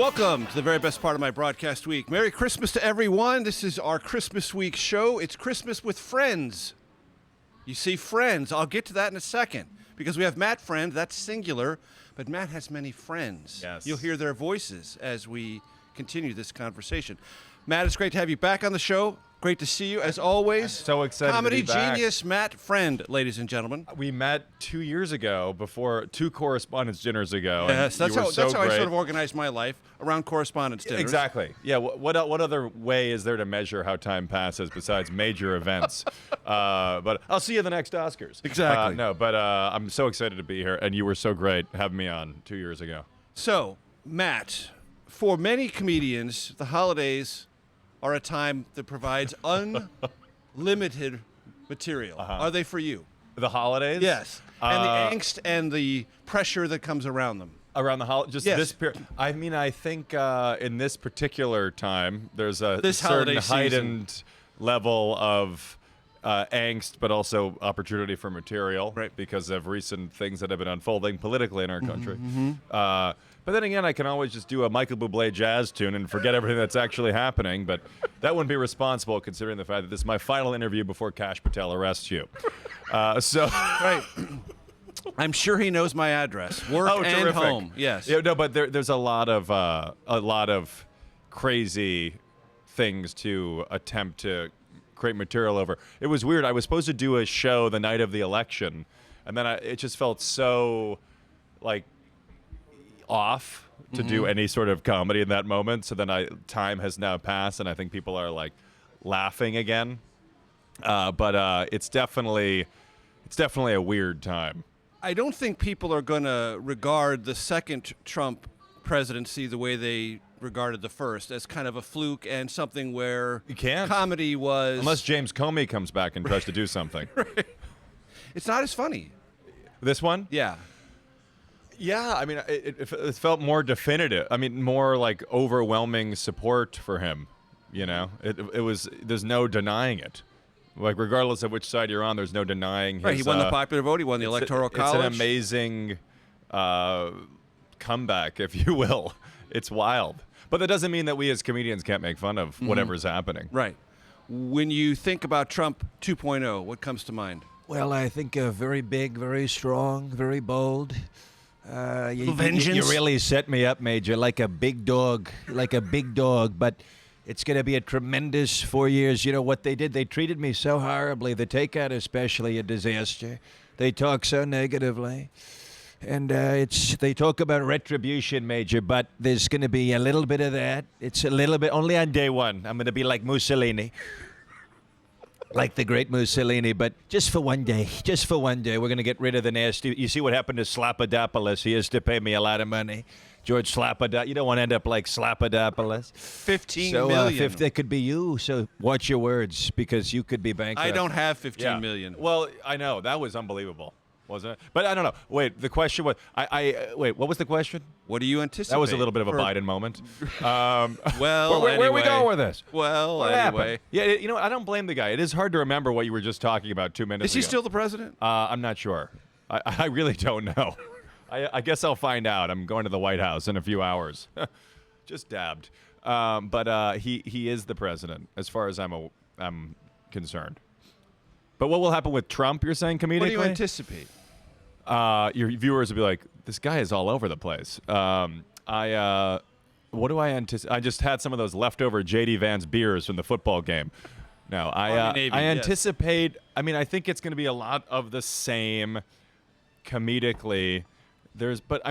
Welcome to the very best part of my broadcast week. Merry Christmas to everyone. This is our Christmas week show. It's Christmas with friends. You see, friends. I'll get to that in a second because we have Matt Friend. That's singular, but Matt has many friends. Yes. You'll hear their voices as we continue this conversation. Matt, it's great to have you back on the show. Great to see you, as always. I'm so excited Comedy to be back. genius Matt Friend, ladies and gentlemen. We met 2 years ago, before 2 correspondents dinners ago. Yes, that's how I great. sort of organized my life, around correspondence dinners. Exactly. Yeah. What other way is there to measure how time passes besides major events? But I'll see you at the next Oscars. Exactly. But I'm so excited to be here, and you were so great having me on 2 years ago. So, Matt, for many comedians, the holidays are a time that provides unlimited material. Are they for you? The holidays? Yes. And the angst and the pressure that comes around them. Around the holiday, just Yes. this period. I mean, I think in this particular time, there's a This certain holiday heightened level of angst, but also opportunity for material, Right. because of recent things that have been unfolding politically in our country. But then again, I can always just do a Michael Bublé jazz tune and forget everything that's actually happening, but that wouldn't be responsible considering the fact that this is my final interview before Kash Patel arrests you. Right. I'm sure he knows my address. Work and terrific. home. Yes. Yeah, no, but there's a lot of crazy things to attempt to create material over. It was weird. I was supposed to do a show the night of the election, and then it just felt so like off to do any sort of comedy in that moment. So then time has now passed, and I think people are like laughing again. But it's definitely a weird time. I don't think people are going to regard the second Trump presidency the way they regarded the first, as kind of a fluke and something where You can't. comedy was... Unless James Comey comes back and tries to do something. It's not as funny. This one? Yeah. Yeah, I mean, it felt more definitive. I mean, more like overwhelming support for him. You know, it was. There's no denying it. Like, regardless of which side you're on, there's no denying his. Right, he won the popular vote. He won the electoral college. It's an amazing comeback, if you will. It's wild, but that doesn't mean that we as comedians can't make fun of whatever's happening. Right. When you think about Trump 2.0, what comes to mind? Well, I think very big, very strong, very bold. Vengeance? You really set me up, Major, like a big dog, but it's going to be a tremendous 4 years. You know what they did? They treated me so horribly. The Takeout especially, a disaster. They talk so negatively. And they talk about retribution, Major, but there's going to be a little bit of that. It's a little bit, only on day one. I'm going to be like Mussolini. Like the great Mussolini, but just for one day, we're going to get rid of the nasty. You see what happened to Slapadopoulos? He has to pay me a lot of money. George Slapadopoulos. You don't want to end up like Slapadopoulos. 15 so, million. If that could be you, so watch your words because you could be bankrupt. I don't have 15 million. Well, I know. That was unbelievable, wasn't it? But I don't know. Wait, the question was, wait, what was the question? What do you anticipate? That was a little bit of a Biden moment. Well, where are we anyway. going with this? Well, What anyway. happened? Yeah, you know, I don't blame the guy. It is hard to remember what you were just talking about 2 minutes Is he ago. still the president? I'm not sure. I really don't know. I guess I'll find out. I'm going to the White House in a few hours. Just dabbed. But he is the president, as far as I'm concerned. But what will happen with Trump, you're saying, comedically? What do you anticipate? Your viewers will be like, this guy is all over the place. What do I anticipate? I just had some of those leftover J.D. Vance beers from the football game. No, I Navy, I yes. anticipate. I mean, I think it's going to be a lot of the same comedically. But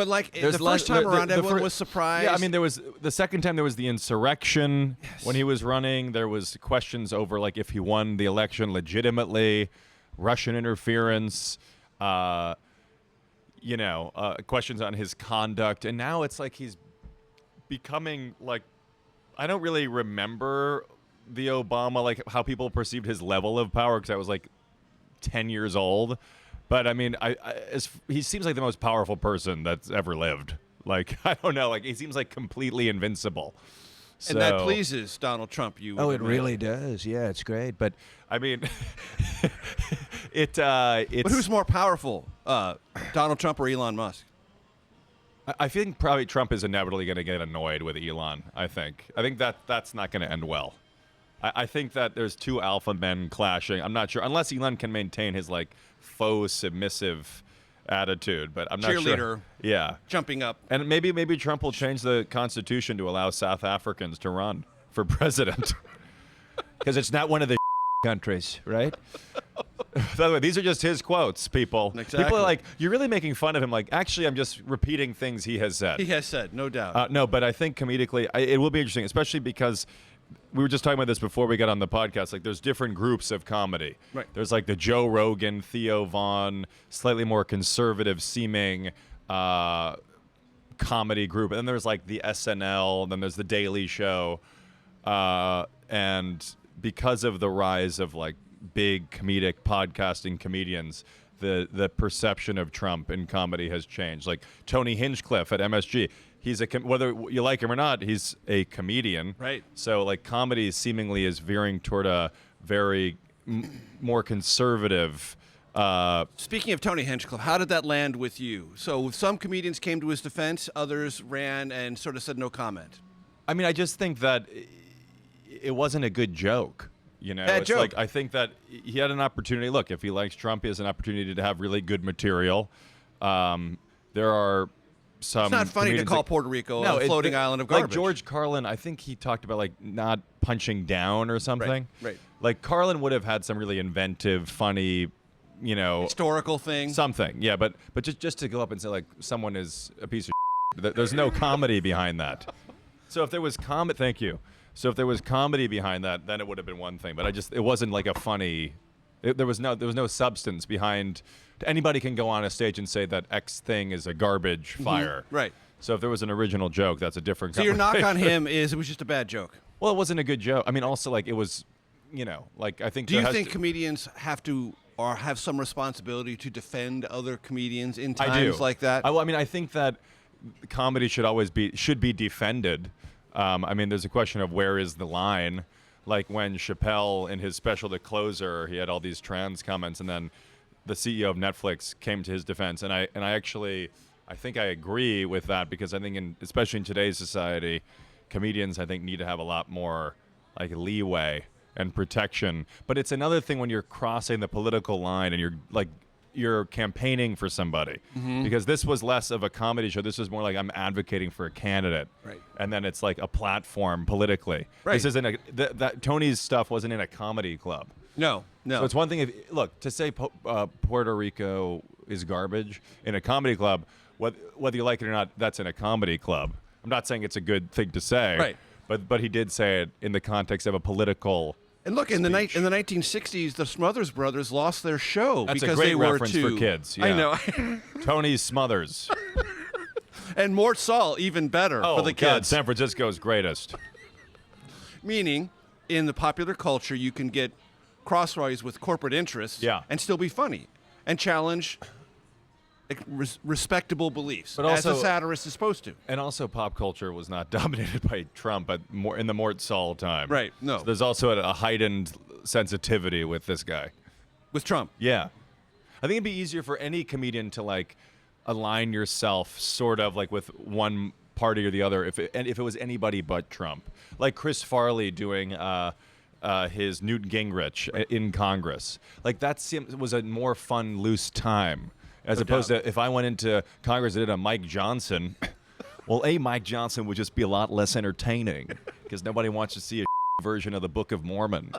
like there's the first time around, everyone was surprised. Yeah, I mean, there was the second time there was the insurrection when he was running. There was questions over like if he won the election legitimately, Russian interference. Questions on his conduct, and now it's like he's becoming like, I don't really remember the Obama, like how people perceived his level of power, because I was like 10 years old. But I mean, he seems like the most powerful person that's ever lived. Like, I don't know, like he seems like completely invincible. And that pleases Donald Trump. Oh, it really does. Yeah, it's great. But I mean, it's. But who's more powerful, Donald Trump or Elon Musk? I think probably Trump is inevitably going to get annoyed with Elon. I think that's not going to end well. I think that there's two alpha men clashing. I'm not sure unless Elon can maintain his like faux submissive attitude, but I'm not sure. Cheerleader. Yeah, Jumping up. and maybe Trump will change the constitution to allow South Africans to run for president. Because it's not one of the countries, right? By the way, these are just his quotes, people. Exactly. People are like, you're really making fun of him. Like, actually, I'm just repeating things he has said. He has said, no doubt. No, but I think comedically, it will be interesting, especially because we were just talking about this before we got on the podcast. Like, there's different groups of comedy. Right. There's like the Joe Rogan, Theo Vaughn, slightly more conservative seeming comedy group. And then there's like the SNL, and then there's the Daily Show. And because of the rise of like big comedic podcasting comedians, the perception of Trump in comedy has changed. Like Tony Hinchcliffe at MSG, he's whether you like him or not, he's a comedian. Right. So like comedy seemingly is veering toward a very more conservative. Speaking of Tony Hinchcliffe, how did that land with you? So some comedians came to his defense, others ran and sort of said no comment. I mean, I just think that it wasn't a good joke. You know, Bad it's joke. like I think that he had an opportunity. Look, if he likes Trump, he has an opportunity to have really good material. There are some. It's not funny to comedians call like- Puerto Rico No, a floating island of garbage. Like George Carlin, I think he talked about like not punching down or something. Right. Like Carlin would have had some really inventive, funny, you know, Historical thing. something. Yeah, but just to go up and say like someone is a piece of there's no comedy behind that. So if there was thank you. So if there was comedy behind that, then it would have been one thing. But it wasn't like a funny. There was no substance behind. Anybody can go on a stage and say that X thing is a garbage fire. Right. So if there was an original joke, that's a different. So your knock on conversation. him is it was just a bad joke. Well, it wasn't a good joke. I mean, also like it was, you know, like I think. Do you there has think to- comedians have to or have some responsibility to defend other comedians in I do. times like that? I mean, I think that comedy should be defended. I mean, there's a question of where is the line. Like when Chappelle in his special The Closer, he had all these trans comments, and then the CEO of Netflix came to his defense, and I actually think I agree with that because I think especially in today's society, comedians I think need to have a lot more like leeway and protection. But it's another thing when you're crossing the political line and you're campaigning for somebody, because this was less of a comedy show. This was more like I'm advocating for a candidate, Right. And then it's like a platform politically. Right. This isn't that Tony's stuff wasn't in a comedy club. No. So it's one thing to say Puerto Rico is garbage in a comedy club, whether you like it or not, that's in a comedy club. I'm not saying it's a good thing to say, Right. But he did say it in the context of a political. And look, in the speech. 1960s, the Smothers Brothers lost their show That's a because great they were reference too. for kids, I yeah. know. Tony Smothers. And Mort Saul, even better for the God, kids. San Francisco's greatest. Meaning, in the popular culture, you can get crosswise with corporate interests Yeah. and still be funny and challenge respectable beliefs, But as a also- satirist is supposed to. And also, pop culture was not dominated by Trump, but more in the Mort Saul time. Right, no. So there's also a heightened sensitivity with this guy. With Trump. Yeah. I think it'd be easier for any comedian to like align yourself sort of like with one party or the other if it was anybody but Trump. Like Chris Farley doing his Newt Gingrich in Congress. Like that was a more fun, loose time. As opposed to if I went into Congress and did a Mike Johnson, well, Mike Johnson would just be a lot less entertaining because nobody wants to see a version of the Book of Mormon.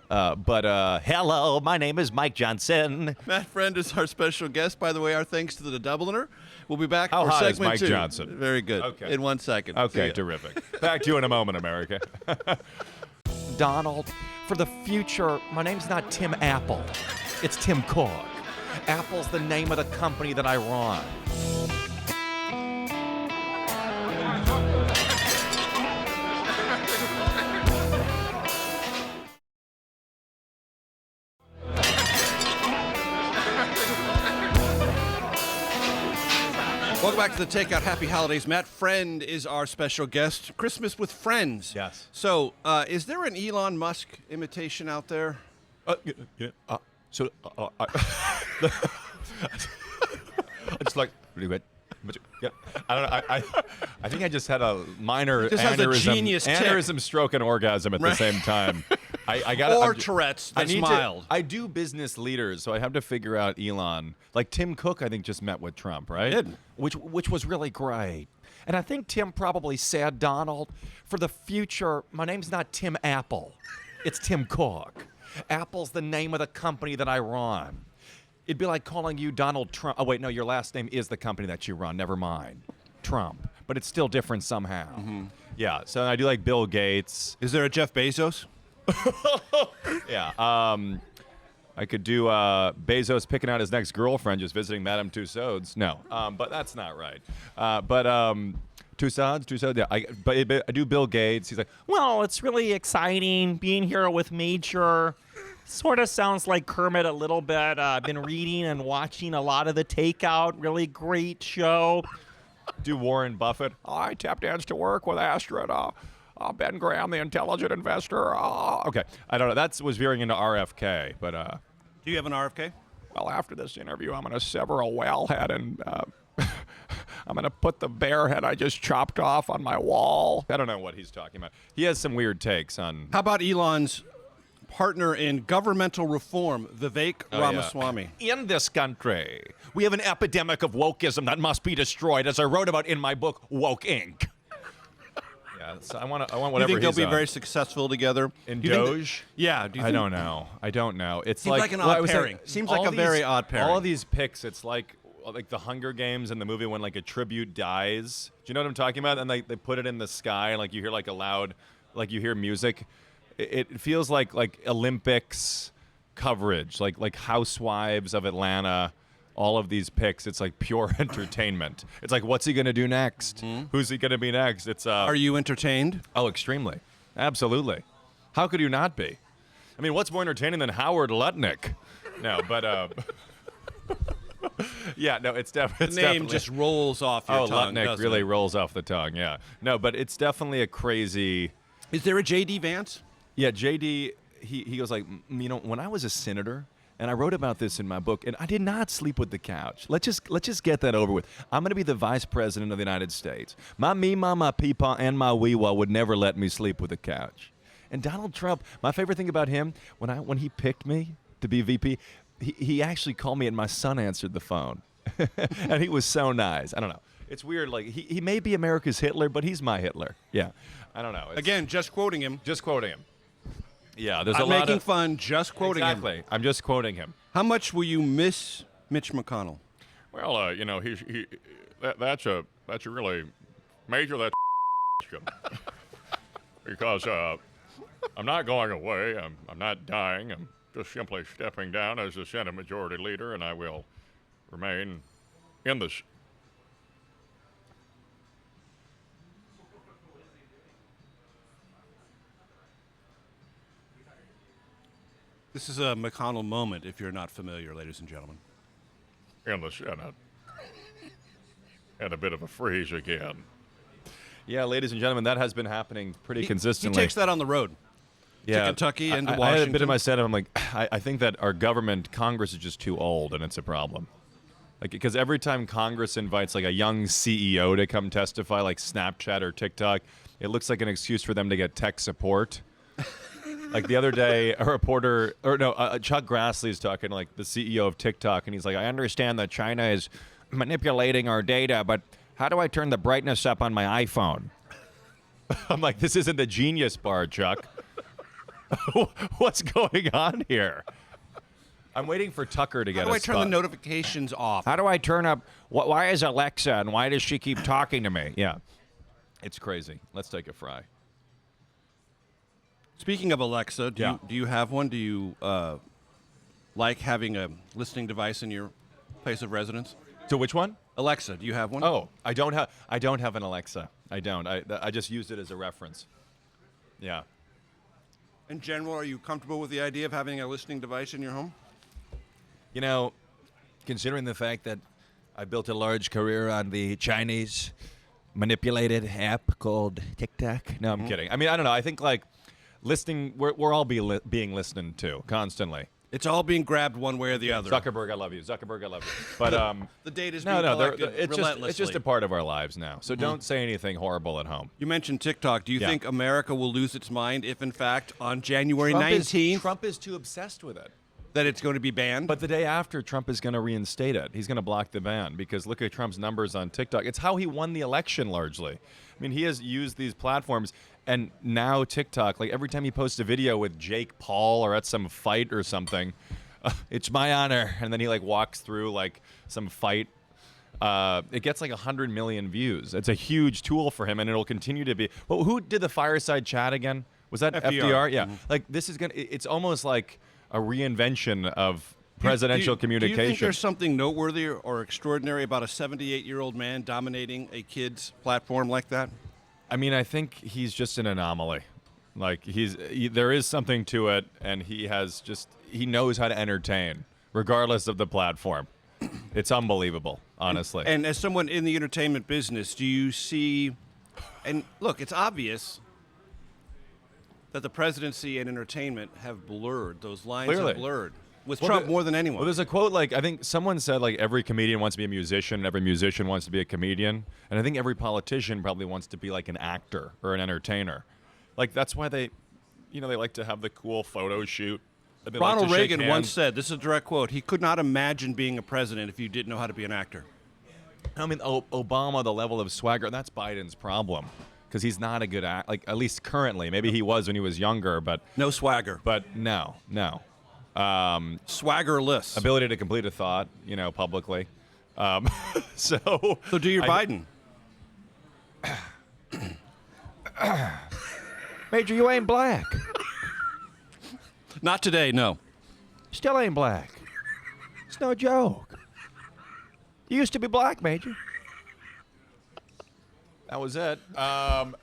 But hello, my name is Mike Johnson. Matt Friend is our special guest. By the way, our thanks to the Dubliner. We'll be back How for hot is segment Mike 2. Johnson? Very good. Okay. In 1 second. See Okay, ya. terrific. Back to you in a moment, America. Donald, for the future, my name's not Tim Apple. It's Tim Cook. Apple's the name of the company that I run. Welcome back to the Takeout. Happy holidays. Matt Friend is our special guest. Christmas with friends. Yes. So, is there an Elon Musk imitation out there? I just like, really good. Yeah, I don't know. I think I just had a minor Just has a genius tick. aneurysm, stroke, and orgasm at the same time. I got Or Tourette's. That's mild. I do business leaders, so I have to figure out Elon. Like Tim Cook, I think just met with Trump, right? Did. Which was really great. And I think Tim probably said, Donald, for the future, my name's not Tim Apple. It's Tim Cook. Apple's the name of the company that I run. It'd be like calling you Donald Trump. Oh, wait, no, your last name is the company that you run. Never mind. Trump. But it's still different somehow. Mm-hmm. Yeah, so I do like Bill Gates. Is there a Jeff Bezos? Yeah. I could do Bezos picking out his next girlfriend, just visiting Madame Tussauds. No, but that's not right. Tussauds, yeah. I do Bill Gates. He's like, Well, it's really exciting being here with Major. Sort of sounds like Kermit a little bit. I've been reading and watching a lot of the Takeout. Really great show. do Warren Buffett. I tap dance to work with Astrid. Ben Graham, the intelligent investor. Okay, I don't know. That was veering into RFK, but Do you have an RFK? well, after this interview, I'm going to sever a whale head and I'm going to put the bear head I just chopped off on my wall. I don't know what he's talking about. He has some weird takes on. How about Elon's partner in governmental reform, Vivek Ramaswamy? In this country, we have an epidemic of wokeism that must be destroyed, as I wrote about in my book, Woke Inc. Yeah, so I want Do you whatever think they'll he's be on. very successful together? In Do you think Doge? yeah. Do you I think, don't know. I don't know. It's Seems like an odd I was saying, pairing. Seems all like a very odd pairing. All of these picks, it's like the Hunger Games in the movie when like a tribute dies. Do you know what I'm talking about? And they put it in the sky and like you hear like a loud, like you hear music. It feels like Olympics coverage, like Housewives of Atlanta. All of these picks, it's like pure entertainment. It's like, what's he gonna do next? Who's he gonna be next? It's Are you entertained? Oh, extremely. Absolutely. How could you not be? I mean, what's more entertaining than Howard Lutnick? No, but yeah, no, it's The definitely name just rolls off your tongue. Lutnick doesn't really it? rolls off the tongue. Yeah. No, but it's definitely a crazy. Is there a J.D. Vance? Yeah, JD, he goes like, when I was a senator, and I wrote about this in my book, and I did not sleep with the couch. Let's just get that over with. I'm going to be the vice president of the United States. My Meemaw, my Peepaw, and my Weewaw would never let me sleep with the couch. And Donald Trump, my favorite thing about him, when he picked me to be VP, he actually called me and my son answered the phone. And he was so nice. I don't know. It's weird. Like he may be America's Hitler, but he's my Hitler. Yeah. I don't know. Again, just quoting him. Just quoting him. Yeah, there's I'm a lot making of fun, just quoting him. exactly. I'm just quoting him. How much will you miss Mitch McConnell? Well, that's a really major that's because I'm not going away. I'm not dying. I'm just simply stepping down as the Senate Majority Leader, and I will remain in the. This is a McConnell moment, if you're not familiar, ladies and gentlemen. In the Senate. And a bit of a freeze again. Yeah, ladies and gentlemen, that has been happening pretty He consistently. takes that on the road. yeah, Kentucky and to I had a Washington. bit of my set of I'm like, I think that our government, Congress, is just too old, and it's a problem. Like, because every time Congress invites like a young CEO to come testify, like Snapchat or TikTok, it looks like an excuse for them to get tech support. Like the other day, a reporter, Chuck Grassley is talking to like the CEO of TikTok, and he's like, I understand that China is manipulating our data, but how do I turn the brightness up on my iPhone? I'm like, this isn't the Genius Bar, Chuck. What's going on here? I'm waiting for Tucker to get How do a I turn the spot. notifications off? How do I turn up? Why is Alexa and why does she keep talking to me? Yeah, it's crazy. Let's take a fry. Speaking of Alexa, Yeah. do you have one? Do you like having a listening device in your place of residence? So which one? Alexa, do you have one? Oh, I don't have an Alexa. I don't. I just used it as a reference. Yeah. In general, are you comfortable with the idea of having a listening device in your home? You know, considering the fact that I built a large career on the Chinese manipulated app called TikTok. No, I'm kidding. I mean, I don't know. I think like listening, we're all being listened to constantly. It's all being grabbed one way or the other. Zuckerberg, I love you. Zuckerberg, I love you. But The data's no, being no, collected it's relentlessly. just a part of our lives now. So don't say anything horrible at home. You mentioned TikTok. Do you Yeah. think America will lose its mind if, in fact, on January 19th, Trump is too obsessed with it. that it's going to be banned? But the day after, Trump is going to reinstate it. He's going to block the ban because look at Trump's numbers on TikTok. It's how he won the election largely. I mean, he has used these platforms, and now TikTok, like every time he posts a video with Jake Paul or at some fight or something, it's my honor, and then he like walks through like some fight. It gets like 100 million views. It's a huge tool for him, and it'll continue to be. Well, who did the fireside chat again? Was that FDR? Yeah. Like this is gonna. It's almost like a reinvention of presidential communication. Do you think there's something noteworthy or extraordinary about a 78-year-old man dominating a kid's platform like that? I mean, I think he's just an anomaly. Like there is something to it, and he knows how to entertain, regardless of the platform. It's unbelievable, honestly. And as someone in the entertainment business, do you see? And look, it's obvious that the presidency and entertainment have blurred. Those lines Clearly. have blurred with Trump more than anyone. Well, there's a quote like I think someone said like every comedian wants to be a musician, and every musician wants to be a comedian, and I think every politician probably wants to be like an actor or an entertainer. Like that's why they like to have the cool photo shoot. They like Ronald to shake Reagan hands. once said, this is a direct quote, he could not imagine being a president if you didn't know how to be an actor. I mean, Obama, the level of swagger, that's Biden's problem because he's not a good actor. Like at least currently, maybe he was when he was younger, but No swagger. no. Swaggerless. Ability to complete a thought, publicly. So do your Biden. Major, you ain't black. Not today, no. Still ain't black. It's no joke. You used to be black, Major. That was it. No,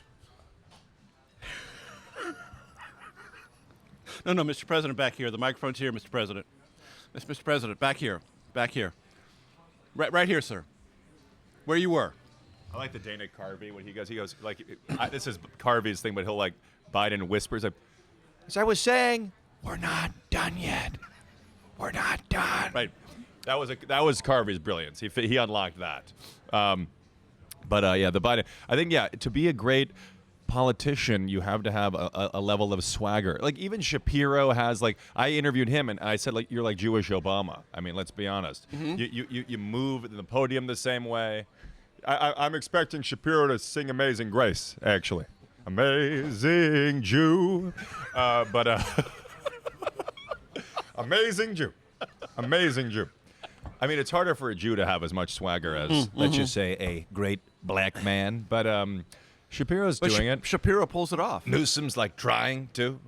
Mr. President, back here. The microphone's here, Mr. President. Mr. President, back here. Back here. Right here, sir. Where you were. I like the Dana Carvey when he goes like, this is Carvey's thing, but he'll like, Biden whispers, like, As I was saying, we're not done yet. We're not done. right. That was Carvey's brilliance. He unlocked that. But the Biden, I think, to be a great politician, you have to have a level of swagger. Like even Shapiro has, like, I interviewed him and I said, like, you're like Jewish Obama. I mean, let's be honest. You move the podium the same way. I'm expecting Shapiro to sing Amazing Grace, actually. Amazing Jew. Amazing Jew. Amazing Jew. I mean, it's harder for a Jew to have as much swagger as, Let's just say, a great black man. but Shapiro's doing it. Shapiro pulls it off. Newsom's like trying to.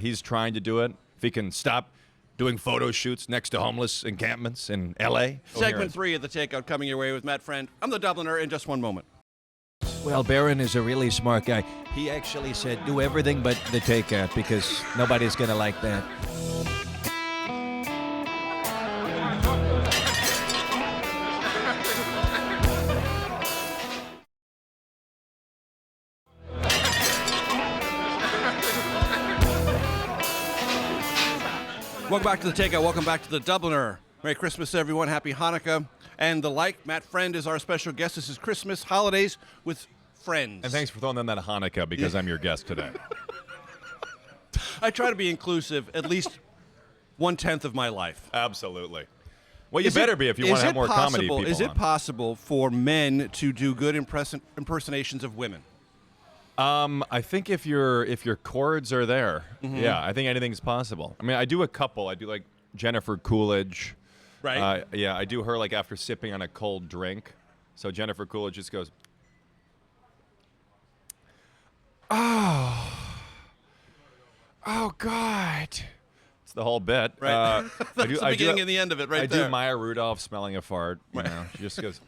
He's trying to do it. If he can stop doing photo shoots next to homeless encampments in L.A. Segment 3 of the Takeout coming your way with Matt Friend. I'm the Dubliner in just one moment. Well, Barron is a really smart guy. He actually said, do everything but the takeout because nobody's going to like that. Welcome back to the Takeout. Welcome back to the Dubliner. Merry Christmas, everyone. Happy Hanukkah. And the like. Matt Friend is our special guest. This is Christmas holidays with friends. And thanks for throwing in that Hanukkah because I'm your guest today. I try to be inclusive at least 1/10 of my life. Absolutely. Well, you better be if you want to have more comedy people Is it on. possible for men to do good impersonations of women? I think if your chords are there, yeah, I think anything's possible. I mean, I do a couple. I do like Jennifer Coolidge. Right. Yeah, I do her like after sipping on a cold drink. So Jennifer Coolidge just goes, oh God. It's the whole bit. Right. That's the beginning and the end of it right I there. do Maya Rudolph smelling a fart. You know, she just goes.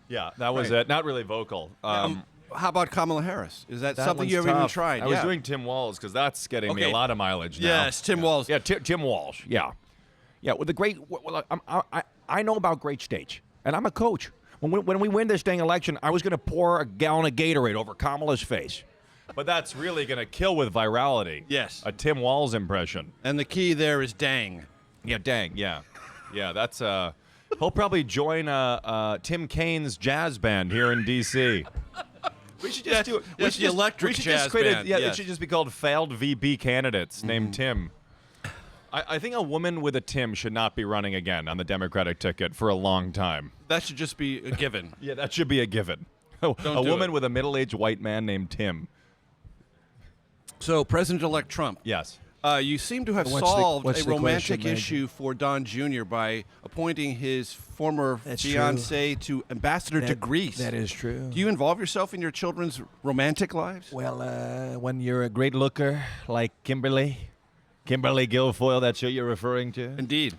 Yeah, that was Right. it. Not really vocal. How about Kamala Harris? Is that something one's you haven't even tough. tried? I was doing Tim Walz because that's getting me a Okay. lot of mileage now. Yes, Tim Walz. Yeah, Tim Walsh. Yeah. Yeah, well, the great. Well, I know about great stage, and I'm a coach. When we win this dang election, I was going to pour a gallon of Gatorade over Kamala's face. But that's really going to kill with virality. Yes. A Tim Walz impression. And the key there is dang. Yeah, dang, yeah. Yeah, that's he'll probably join Tim Kaine's jazz band here in D.C. We should just do it. Yes, the electric jazz band. Yeah, yes. it should just be called Failed VP Candidates named Tim. I think a woman with a Tim should not be running again on the Democratic ticket for a long time. That should just be a given. Yeah, that should be a given. A do woman it. with a middle-aged white man named Tim. So, President-elect Trump. Yes. You seem to have What's the- solved what's a the romantic question, Major? issue for Don Jr. by appointing his former That's fiancee to ambassador to Greece. That is true. Do you involve yourself in your children's romantic lives? Well, when you're a great looker like Kimberly Guilfoyle, that's who you're referring to. Indeed.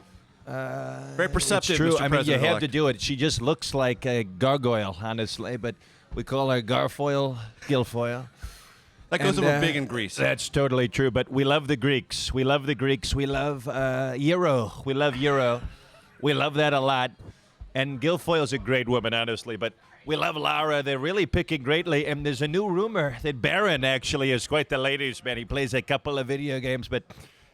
Very perceptive, It's true. Mr. I mean, you have President-elect. to do it. She just looks like a gargoyle, honestly, but we call her Guilfoyle. That goes And, over big in Greece. That's totally true. But we love the Greeks. We love the Greeks. We love Euro. We love Euro. We love that a lot. And Guilfoyle's a great woman, honestly. But we love Lara. They're really picking greatly. And there's a new rumor that Barron actually is quite the ladies' man. He plays a couple of video games, but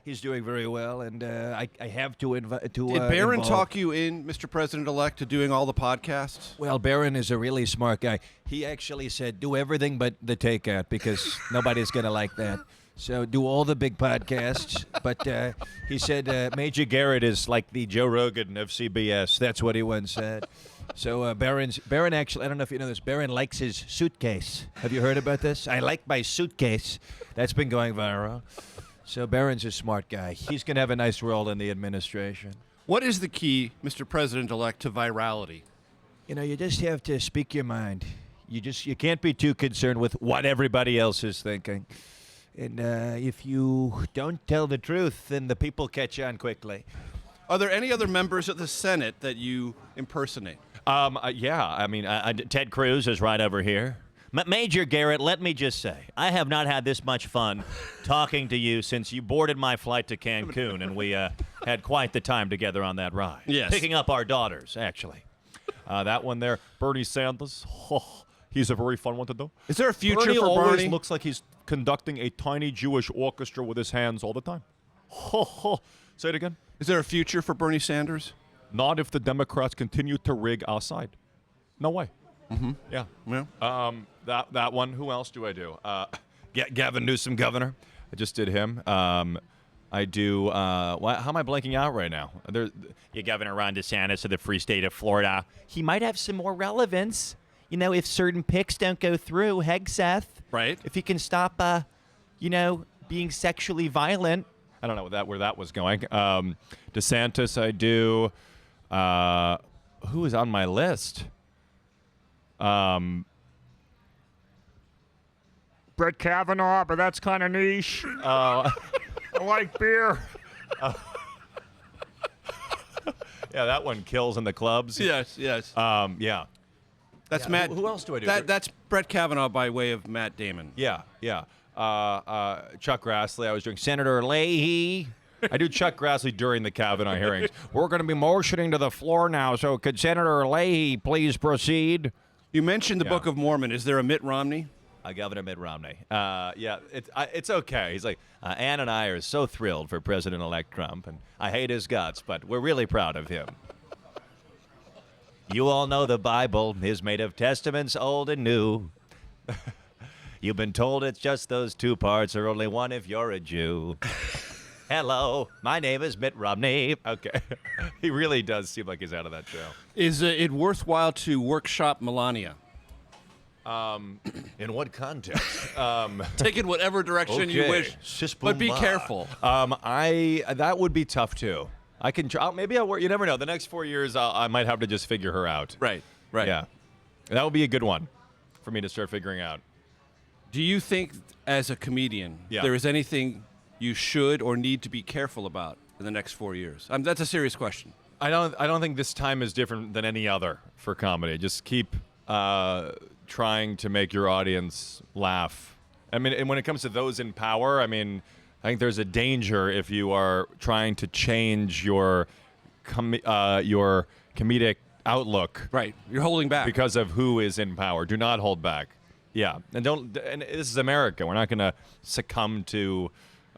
he's doing very well. And I have to invite. Did Barron talk you in, Mr. President-elect, to doing all the podcasts? Well, Barron is a really smart guy. He actually said, do everything but the takeout because nobody's going to like that. So do all the big podcasts. But he said Major Garrett is like the Joe Rogan of CBS. That's what he once said. So Barron actually, I don't know if you know this, Barron likes his suitcase. Have you heard about this? I like my suitcase. That's been going viral. So Barron's a smart guy. He's going to have a nice role in the administration. What is the key, Mr. President-elect, to virality? You know, you just have to speak your mind. You can't be too concerned with what everybody else is thinking. And if you don't tell the truth, then the people catch on quickly. Are there any other members of the Senate that you impersonate? Yeah, I mean, Ted Cruz is right over here. Major Garrett, let me just say, I have not had this much fun talking to you since you boarded my flight to Cancun, and we had quite the time together on that ride. Yes. Picking up our daughters, actually. That one there, Bernie Sanders. Oh, he's a very fun one to do. Is there a future Bernie for always Bernie? looks like he's conducting a tiny Jewish orchestra with his hands all the time. Ho, ho. Say it again. Is there a future for Bernie Sanders? Not if the Democrats continue to rig our side. No way. Mm-hmm. Yeah. Yeah. That one. Who else do I do? Gavin Newsom, governor. I just did him. I do. How am I blanking out right now? Your Governor Ron DeSantis of the free state of Florida. He might have some more relevance, you know, if certain picks don't go through. Hegseth. Right. If he can stop, being sexually violent. I don't know where that was going. DeSantis, I do. Who is on my list? Brett Kavanaugh, but that's kind of niche. I like beer. Yeah, that one kills in the clubs. Yes, yes. Yeah. That's Yeah, Matt. who else do I do? That's Brett Kavanaugh by way of Matt Damon. Yeah. Chuck Grassley. I was doing Senator Leahy. I do Chuck Grassley during the Kavanaugh hearings. We're going to be motioning to the floor now, so could Senator Leahy please proceed? You mentioned the Yeah. Book of Mormon. Is there a Mitt Romney? Governor Mitt Romney. Yeah, it's okay. He's like, Ann and I are so thrilled for President-elect Trump, and I hate his guts, but we're really proud of him. You all know the Bible is made of testaments old and new. You've been told it's just those two parts, or only one if you're a Jew. Hello, my name is Mitt Romney. Okay. He really does seem like he's out of that show. Is it worthwhile to workshop Melania? In what context? Take it whatever direction you Okay. wish, but be careful. That would be tough too. I can try. Maybe I'll work. You never know. The next 4 years, I might have to just figure her out. Right. Yeah, that would be a good one for me to start figuring out. Do you think, as a comedian, Yeah. there is anything you should or need to be careful about in the next 4 years? That's a serious question. I don't think this time is different than any other for comedy. Just keep trying to make your audience laugh. I mean, and when it comes to those in power, I mean, I think there's a danger if you are trying to change your comedic outlook Right. You're holding back. because of who is in power. Do not hold back. Yeah, and this is America. We're not going to succumb to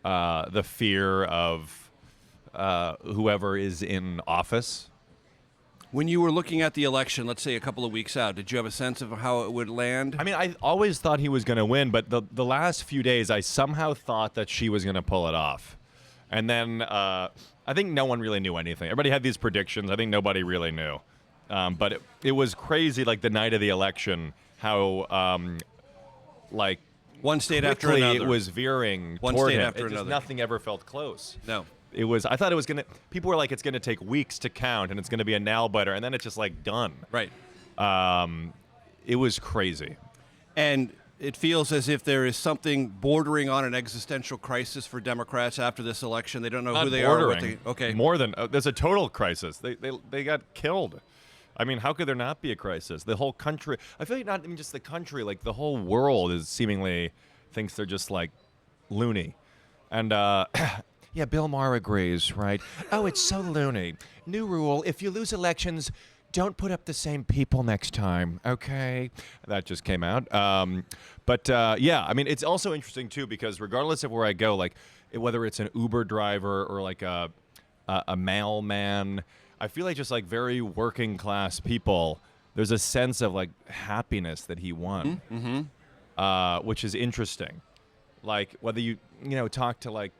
the fear of whoever is in office. When you were looking at the election, let's say a couple of weeks out, did you have a sense of how it would land? I mean, I always thought he was going to win, but the last few days, I somehow thought that she was going to pull it off. And then I think no one really knew anything. Everybody had these predictions. I think nobody really knew. But it was crazy, like the night of the election, how like one state after quickly another. it was veering One toward state him. after Just another. nothing ever felt close. No. It was. I thought it was gonna. People were like, it's gonna take weeks to count, and it's gonna be a nail biter, and then it's just like done. Right. It was crazy. And it feels as if there is something bordering on an existential crisis for Democrats after this election. They don't know Not who they bordering. are. Okay. More than there's a total crisis. They got killed. I mean, how could there not be a crisis? The whole country. I feel like not even just the country. Like the whole world is seemingly thinks they're just like loony. And yeah, Bill Maher agrees, right? Oh, it's so loony. New rule: if you lose elections, don't put up the same people next time, okay? That just came out. But yeah, I mean, it's also interesting too because regardless of where I go, like whether it's an Uber driver or like a mailman, I feel like just like very working class people. There's a sense of like happiness that he won, which is interesting. Like whether you talk to like.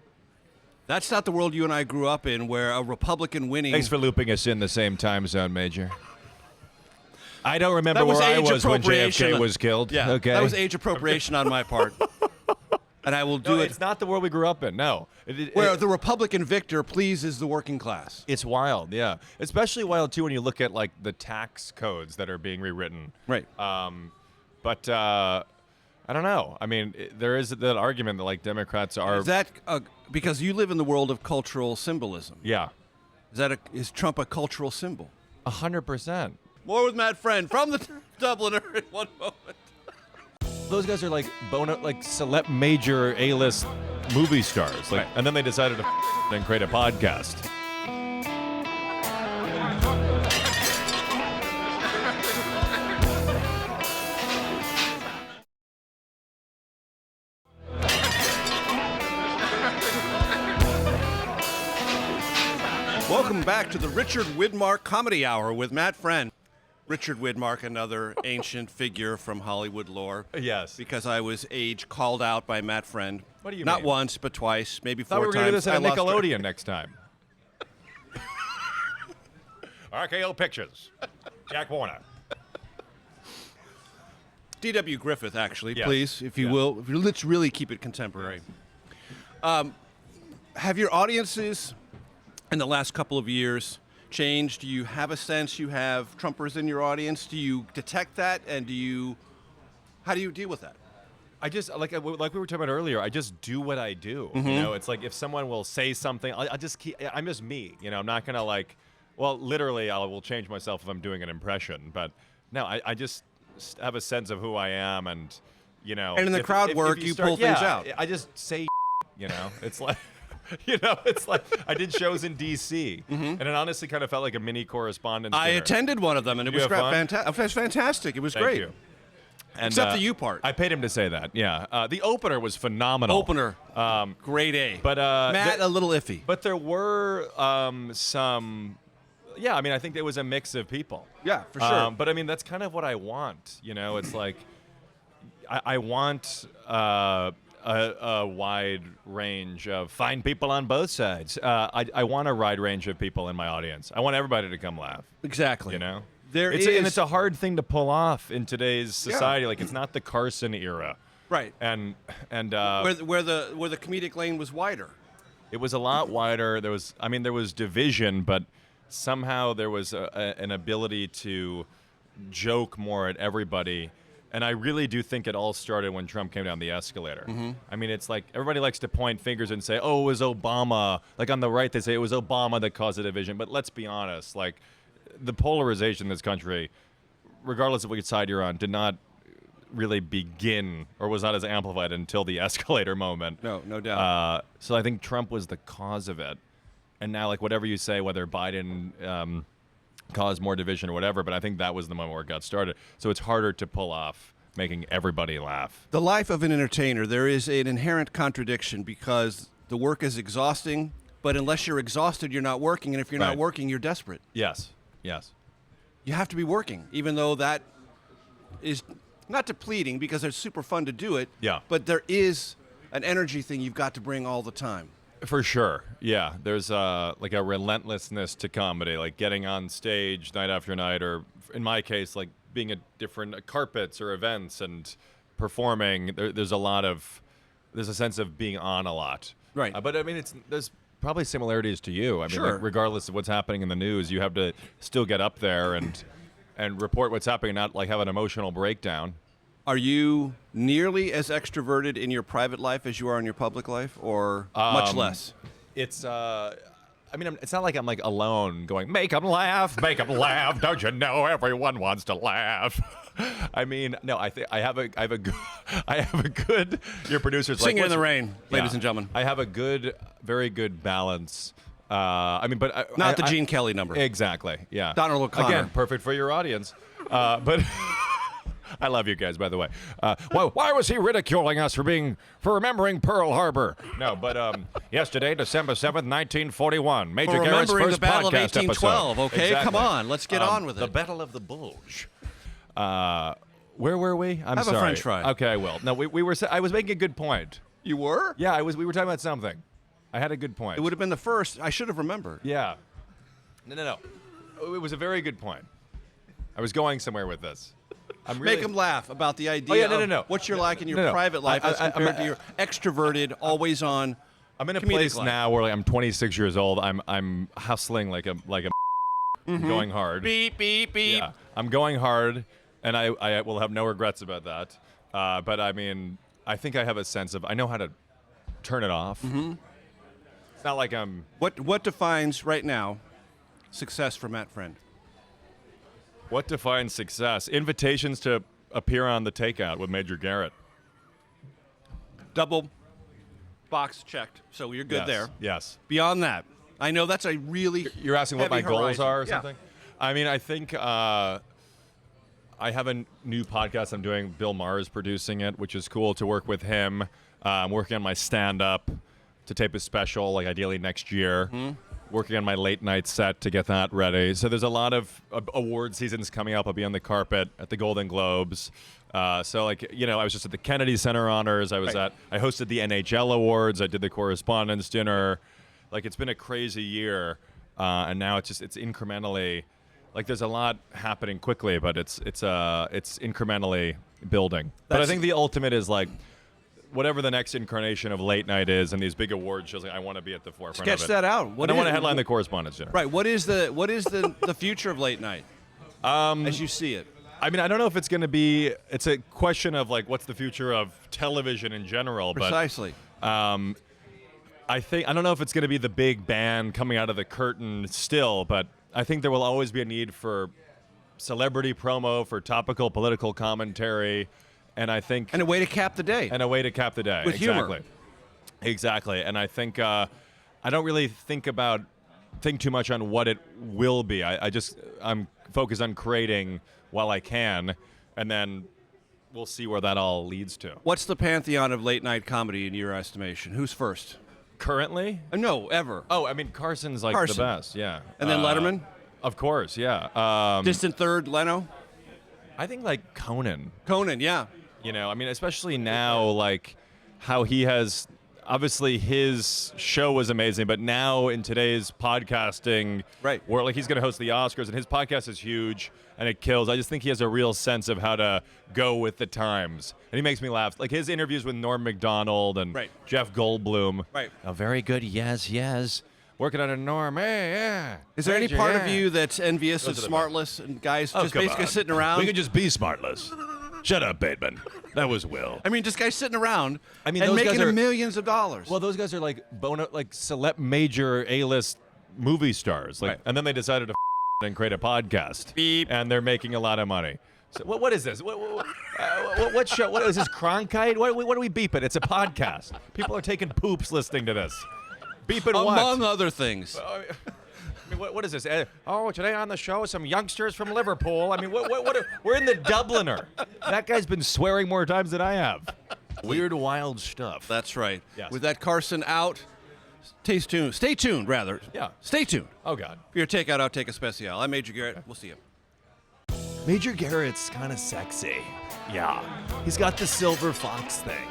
That's not the world you and I grew up in, where a Republican winning. Thanks for looping us in the same time zone, Major. I don't remember That was where I age was when appropriation. JFK was killed. Yeah, okay. that was age appropriation on my part. And I will do No, it it's not the world we grew up in. No. where the Republican victor pleases the working class. It's wild, yeah. Especially wild too when you look at like the tax codes that are being rewritten. Right. But I don't know. I mean, there is that argument that like Democrats are. Is that because you live in the world of cultural symbolism? Yeah. Is Trump a cultural symbol? 100%. More with Matt Friend from the Dubliner in one moment. Those guys are like major A-list movie stars, like, Right. and then they decided to and create a podcast. Welcome back to the Richard Widmark Comedy Hour with Matt Friend. Richard Widmark, another ancient figure from Hollywood lore. Yes. Because I was age called out by Matt Friend. What do you Not mean? once, but twice, maybe Thought four we were going to do times. this at I lost Nickelodeon next time. RKO Pictures. Jack Warner. D.W. Griffith, actually, Yes. please, if you Yeah. will. Let's really keep it contemporary. Have your audiences in the last couple of years changed? Do you have a sense you have Trumpers in your audience? Do you detect that, and how do you deal with that? I just like we were talking about earlier. I just do what I do. You know, it's like if someone will say something, I just keep. I'm just me. You know, I'm not gonna like. Well, literally, I will change myself if I'm doing an impression. But no, I just have a sense of who I am, and you know. And in the crowd work, you pull things out. I just say, you know, it's like. You know, it's like I did shows in D.C. And it honestly kind of felt like a mini correspondence. I dinner. attended one of them, and it Did you was have fun? It was fantastic. It was Thank great. you. And, Except the you part. I paid him to say that. Yeah, the opener was phenomenal. Opener, grade A. But Matt, a little iffy. But there were some. Yeah, I mean, I think there was a mix of people. Yeah, for sure. But I mean, that's kind of what I want. You know, it's like I want a wide range of fine people on both sides. I want a wide range of people in my audience. I want everybody to come laugh. Exactly. You know, And it's a hard thing to pull off in today's society. Like it's not the Carson era, right. and Where the comedic lane was wider. it was a lot wider. There was division, but somehow there was an ability to joke more at everybody. And I really do think it all started when Trump came down the escalator. I mean, it's like everybody likes to point fingers and say, oh, it was Obama. Like on the right, they say it was Obama that caused the division. But let's be honest, like the polarization in this country, regardless of which side you're on, did not really begin or was not as amplified until the escalator moment. No doubt. So I think Trump was the cause of it. And now, like, whatever you say, whether Biden caused more division or whatever, but I think that was the moment where it got started. So it's harder to pull off making everybody laugh. The life of an entertainer, there is an inherent contradiction because the work is exhausting, but unless you're exhausted, you're not working, and if you're not Right. working, you're desperate. Yes. You have to be working, even though that is not depleting because it's super fun to do it. Yeah. But there is an energy thing you've got to bring all the time. For sure. Yeah. There's like a relentlessness to comedy, like getting on stage night after night, or in my case, like being at different carpets or events and performing. There's a sense of being on a lot. Right. But I mean, there's probably similarities to you. I mean, Sure. like, regardless of what's happening in the news, you have to still get up there and report what's happening, not like have an emotional breakdown. Are you nearly as extroverted in your private life as you are in your public life, or much less? It's I mean, it's not like I'm like alone going, make them laugh, don't you know everyone wants to laugh. I mean, no, I have a good, your producer's like, Singing in the what's- rain, ladies Yeah. and gentlemen. I have a very good balance. I mean, but Not the Gene Kelly number. Exactly. Yeah. Donald O'Connor. Again, perfect for your audience. But I love you guys, by the way. Why was he ridiculing us for remembering Pearl Harbor? No, but yesterday, December 7th, 1941, Major Or Garrett's remembering first the Battle of podcast 1812, episode. okay? Exactly. Come on, let's get on with it. The Battle of the Bulge. Where were we? I'm Have a sorry. French fry. Okay, I will. No, we were. I was making a good point. You were? Yeah, we were talking about something. I had a good point. It would have been the first. I should have remembered. Yeah. No. It was a very good point. I was going somewhere with this. I'm really, Make them laugh about the idea no. of what you're like in your No. private life as compared to your extroverted, always on. I'm in a comedic place life. now where like, I'm 26 years old. I'm hustling like a going hard. Beep, beep, beep. Yeah. I'm going hard, and I will have no regrets about that. But I mean, I think I have a sense of I know how to turn it off. Mm-hmm. It's not like I'm. What defines right now success for Matt Friend? What defines success? Invitations to appear on the Takeout with Major Garrett. Double box checked, so you're good Yes, there. Yes. Beyond that, I know that's a really You're asking what my heavy goals horizon. are or Yeah. something? I mean, I think I have a new podcast I'm doing. Bill Maher is producing it, which is cool to work with him. I'm working on my stand-up to tape a special, like ideally next year. Working on my late night set to get that ready. So there's a lot of award seasons coming up. I'll be on the carpet at the Golden Globes. So like, you know, I was just at the Kennedy Center Honors. I hosted the NHL Awards. I did the Correspondents Dinner. Like, it's been a crazy year. And now it's incrementally, like, there's a lot happening quickly, but it's incrementally building. But I think the ultimate is like, whatever the next incarnation of late night is, and these big award shows, like, I want to be at the forefront Sketch of it. that out. And I want to headline the Correspondents Dinner. Right. What is the future of late night as you see it? I mean, I don't know if it's going to be. It's a question of like, what's the future of television in general? Precisely. But I don't know if it's going to be the big band coming out of the curtain still, but I think there will always be a need for celebrity promo, for topical political commentary, and I think And a way to cap the day. and a way to cap the day. With humor. Exactly. And I think I don't really think too much on what it will be. I'm focused on creating while I can, and then we'll see where that all leads to. What's the pantheon of late night comedy in your estimation? Who's first? Currently? No, ever. Oh, I mean, Carson's like Carson. the best, yeah. And then Letterman? Of course, yeah. Distant third, Leno? I think like Conan. Conan, yeah. You know, I mean, especially now, like how he has. Obviously, his show was amazing, but now in today's podcasting, Right. where like he's going to host the Oscars, and his podcast is huge and it kills. I just think he has a real sense of how to go with the times, and he makes me laugh. Like his interviews with Norm Macdonald and Right. Jeff Goldblum. Right. A very good yes. Working on a Norm, yeah. Is there any Major, part of yeah. you that's envious of Those are the Smartless and guys Oh, just come basically on. sitting around? We could just be smartless. Shut up, Bateman. That was Will. I mean, just guys sitting around I mean, and those guys making are- millions of dollars. Well, those guys are like major A-list movie stars, like, Right. and then they decided to and create a podcast, Beep. and they're making a lot of money. So what is this? What show? What is this? Cronkite? What are we beeping? It's a podcast. People are taking poops listening to this. Beeping what? Among other things. I mean, what is this? Oh, today on the show, some youngsters from Liverpool. I mean, we're in the Dubliner. That guy's been swearing more times than I have. Weird, wild stuff. That's right. Yes. With that Carson out, stay tuned, rather. Yeah. Stay tuned Oh, God. for your Takeout Outtake Especial. I'm Major Garrett. We'll see you. Major Garrett's kind of sexy. Yeah. He's got the silver fox thing.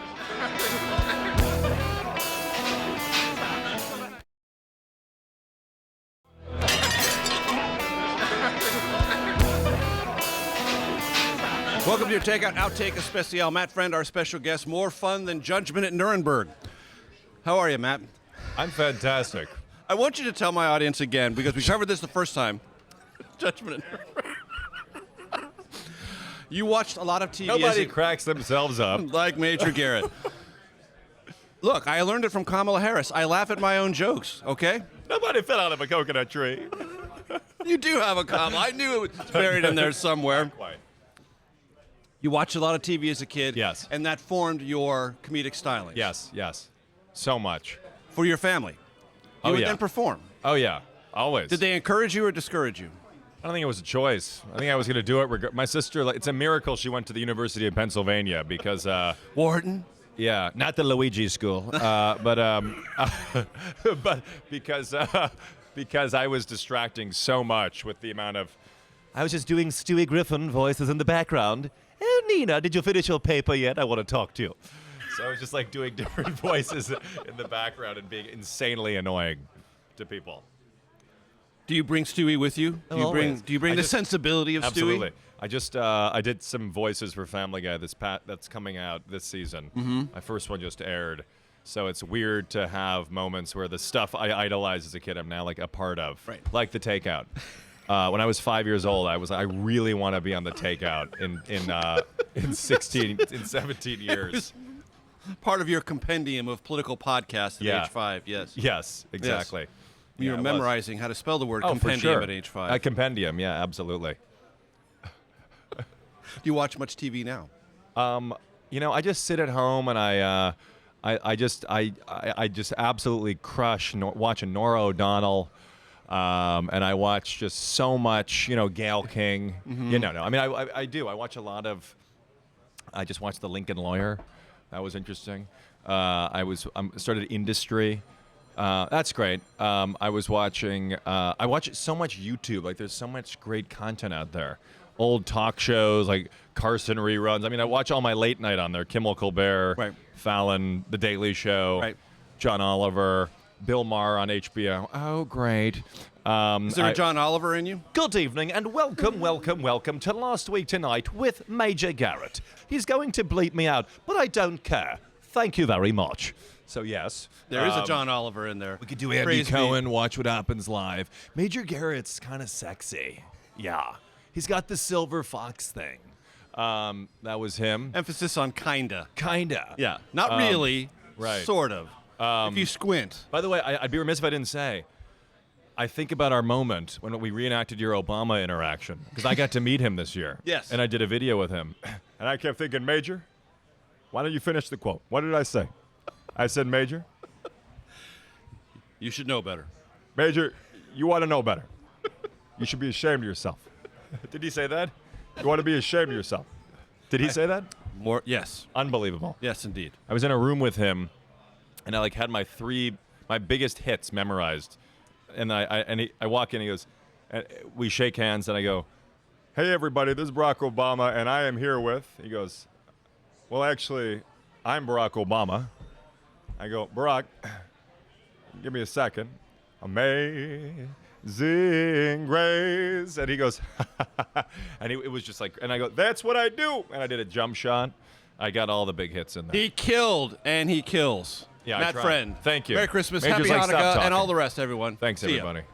Welcome to your Takeout Outtake Especial. Matt Friend, our special guest. More fun than Judgment at Nuremberg. How are you, Matt? I'm fantastic. I want you to tell my audience again, because we covered this the first time. Judgment at Nuremberg. You watched a lot of TV. Nobody cracks themselves up. Like Major Garrett. Look, I learned it from Kamala Harris. I laugh at my own jokes, okay? Nobody fell out of a coconut tree. You do have a Kamala. I knew it was buried in there somewhere. Quite. You watched a lot of TV as a kid. Yes. And that formed your comedic styling. Yes. So much. For your family. You Oh, would yeah. then perform. Oh, yeah. Always. Did they encourage you or discourage you? I don't think it was a choice. I think I was going to do it. My sister, it's a miracle she went to the University of Pennsylvania because, Wharton? yeah, not the Luigi School, but because I was distracting so much with the amount of. I was just doing Stewie Griffin voices in the background. Oh, Nina, did you finish your paper yet? I want to talk to you. So I was just like doing different voices in the background and being insanely annoying to people. Do you bring Stewie with you? Do you Always. bring the sensibility of Absolutely. Stewie? I just I did some voices for Family Guy that's coming out this season. Mm-hmm. My first one just aired. So it's weird to have moments where the stuff I idolized as a kid I'm now like a part of. Right. Like the Takeout. When I was 5 years old, I really want to be on the Takeout in 17 years. Part of your compendium of political podcasts at Yeah. age 5, yes. Yes, exactly. You were Yeah, it was. memorizing how to spell the word Oh, for compendium sure. at age 5. A compendium, yeah, absolutely. Do you watch much TV now? You know, I just sit at home and I just absolutely crush watching Nora O'Donnell, and I watch just so much. You know, Gayle King. You know, no, I mean, I do. I watch a lot of. I just watched The Lincoln Lawyer. That was interesting. I started Industry. That's great. I was watching. I watch so much YouTube. Like, there's so much great content out there. Old talk shows like Carson reruns. I mean, I watch all my late night on there. Kimmel, Colbert, Right. Fallon, The Daily Show, Right. John Oliver, Bill Maher on HBO. Oh, great. Is there a John Oliver in you? Good evening and welcome to Last Week Tonight with Major Garrett. He's going to bleep me out, but I don't care. Thank you very much. So yes, There is a John Oliver in there. We could do Andy Praise be. Cohen, Watch What Happens Live. Major Garrett's kind of sexy. Yeah. He's got the silver fox thing. that was him. Emphasis on kinda. Kinda. Yeah. Not really. right. Sort of. If you squint. By the way, I'd be remiss if I didn't say. I think about our moment when we reenacted your Obama interaction because I got to meet him this year. Yes. And I did a video with him, and I kept thinking, Major, why don't you finish the quote? What did I say? I said, Major, You should know better. Major, you want to know better. You should be ashamed of yourself. Did he say that? You want to be ashamed of yourself. Did he say that? More. Yes. Unbelievable. Yes, indeed. I was in a room with him, and I like had my biggest hits memorized, and I walk in, he goes, and we shake hands, and I go, hey everybody, this is Barack Obama, and I am here with. He goes, well actually, I'm Barack Obama. I go, Barack, give me a second. Amazing grace, and he goes, and it was just like, and I go, that's what I do, and I did a jump shot. I got all the big hits in there. He killed and he kills. Yeah, I Matt tried. Friend. Thank you. Merry Christmas, Major's Happy like, stop Hanukkah, talking. and all the rest, everyone. Thanks, See ya. everybody.